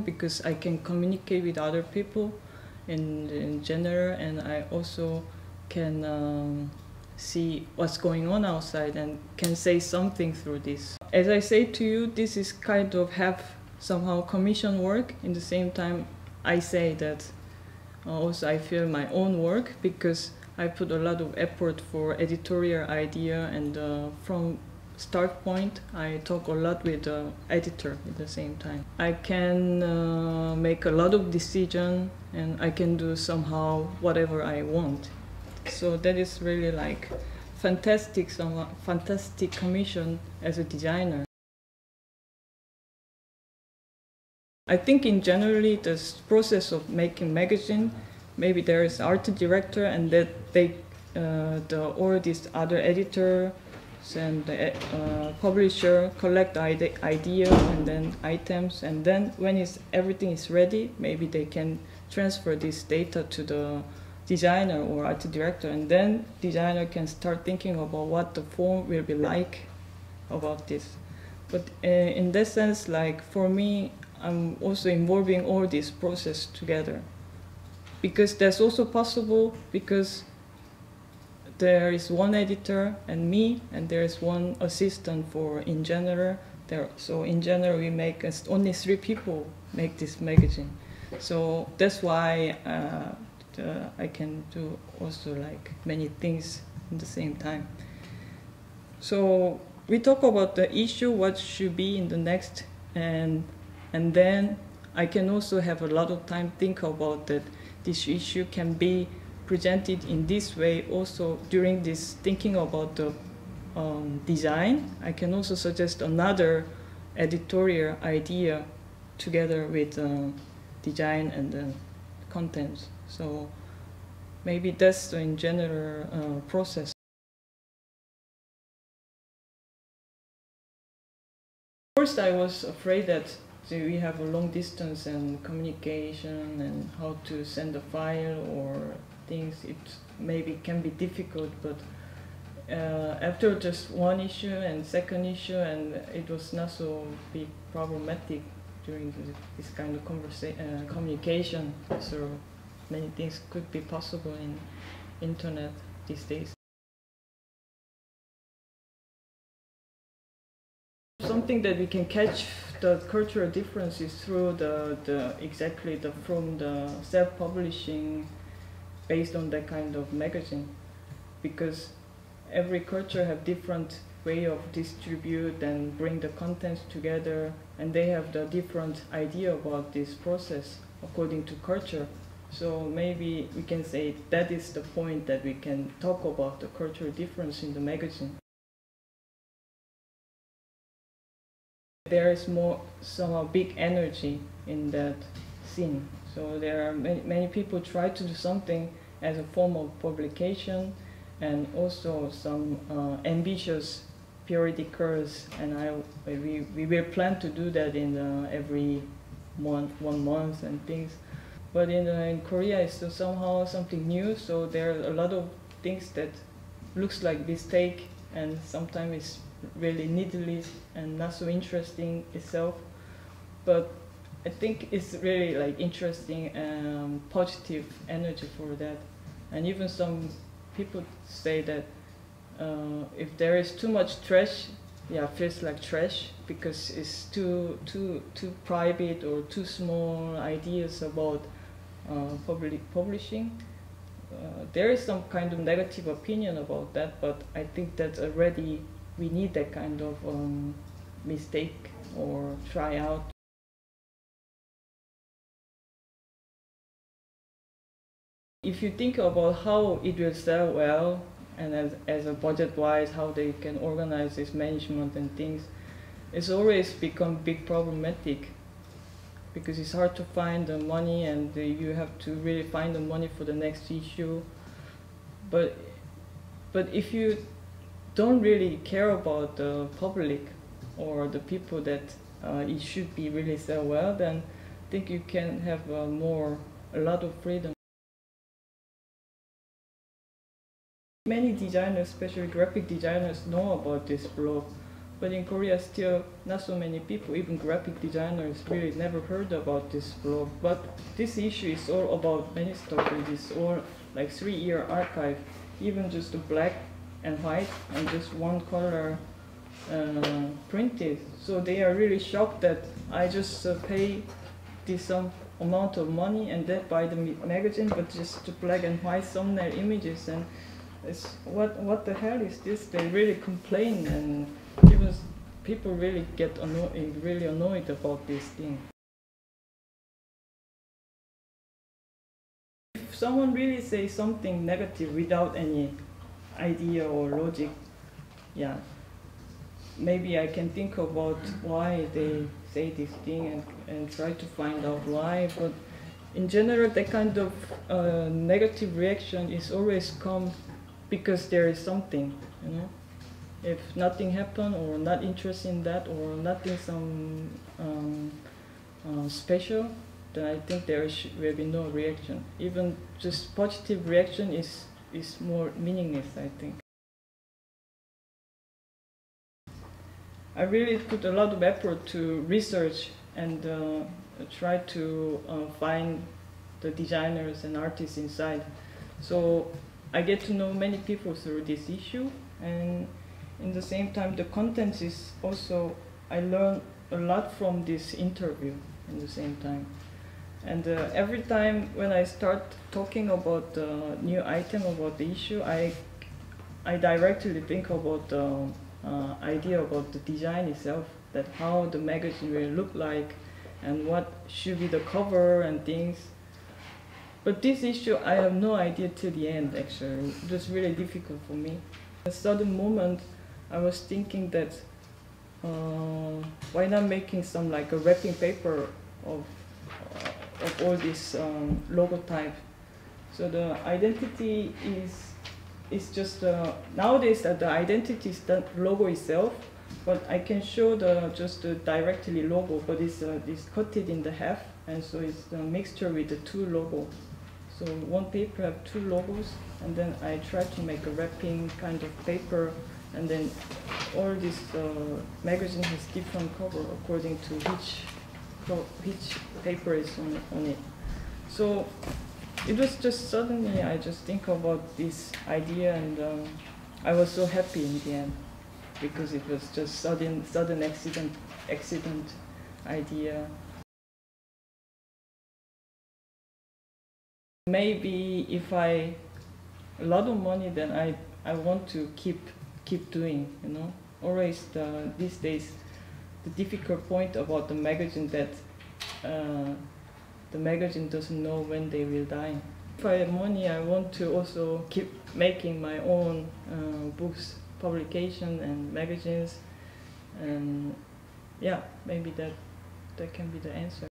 because I can communicate with other people in general, and I also can see what's going on outside and can say something through this. As I say to you, this is kind of have somehow commission work. In the same time, I say that also I feel my own work, because I put a lot of effort for editorial idea, and from start point I talk a lot with the editor at the same time. I can make a lot of decision, and I can do somehow whatever I want. So that is really like fantastic commission as a designer. I think in generally this process of making magazine, maybe there is art director, and that they all these other editors and the publisher collect idea and then items, and then when everything is ready, maybe they can transfer this data to the designer or art director, and then designer can start thinking about what the form will be like about this. But in that sense, like for me, I'm also involving all this process together, because that's also possible because there is one editor and me, and there is one assistant for in general. So in general, we make only 3 people make this magazine. So that's why I can do also like many things at the same time. So we talk about the issue, what should be in the next, and then I can also have a lot of time think about that this issue can be presented in this way. Also during this thinking about the design, I can also suggest another editorial idea together with design and the contents. So maybe that's the in general process. First I was afraid that we have a long distance and communication and how to send a file or things. It maybe can be difficult, but after just one issue and second issue, and it was not so big problematic during this kind of communication. So many things could be possible in internet these days. Something that we can catch the cultural differences through from the self-publishing based on that kind of magazine, because every culture have different way of distribute and bring the contents together, and they have the different idea about this process according to culture. So maybe we can say that is the point that we can talk about the cultural difference in the magazine. There is more somehow big energy in that scene. So there are many people try to do something as a form of publication, and also some ambitious periodicals, and we will plan to do that in every month, 1 month and things. But in Korea it's still somehow something new, so there are a lot of things that looks like mistake, and sometimes it's really needly and not so interesting itself. But I think it's really like interesting and positive energy for that. And even some people say that if there is too much trash, yeah, feels like trash because it's too private or too small ideas about publishing. There is some kind of negative opinion about that, but I think that already we need that kind of mistake or try out. If you think about how it will sell well, and as a budget-wise, how they can organize this management and things, it's always become big problematic, because it's hard to find the money, and you have to really find the money for the next issue. But if you don't really care about the public or the people that it should be really sell well, then I think you can have a lot of freedom. Many designers, especially graphic designers, know about this blog, But in Korea, still not so many people, even graphic designers, really never heard about this blog. But this issue is all about many stuff. It is all like 3-year archive, even just the black and white and just one color printed. So they are really shocked that I just pay this amount of money and then buy the magazine, but just the black and white thumbnail images. And it's, what the hell is this? They really complain, and even people really get annoyed about this thing. If someone really says something negative without any idea or logic, yeah, maybe I can think about why they say this thing and try to find out why. But in general, that kind of negative reaction is always come because there is something, you know. If nothing happened, or not interested in that, or nothing special, then I think there will be no reaction. Even just positive reaction is more meaningless, I think. I really put a lot of effort to research and try to find the designers and artists inside. So I get to know many people through this issue, and in the same time the content is also, I learn a lot from this interview in the same time. And every time when I start talking about the new item, about the issue, I directly think about the idea about the design itself, that how the magazine will look like and what should be the cover and things. But this issue, I have no idea till the end, actually. It was really difficult for me. At a sudden moment, I was thinking that why not making some like a wrapping paper of all this logo type. So the identity is just nowadays that the identity is the logo itself, but I can show just the directly logo, but it's cut it in the half, and so it's a mixture with the two logos. So one paper have two logos, and then I try to make a wrapping kind of paper, and then all this magazine has different cover according to which paper is on it. So it was just suddenly I just think about this idea, and I was so happy in the end because it was just sudden accident idea. Maybe if a lot of money, then I want to keep doing, you know. Always these days the difficult point about the magazine that the magazine doesn't know when they will die. If I have money, I want to also keep making my own books, publication and magazines, and yeah, maybe that can be the answer.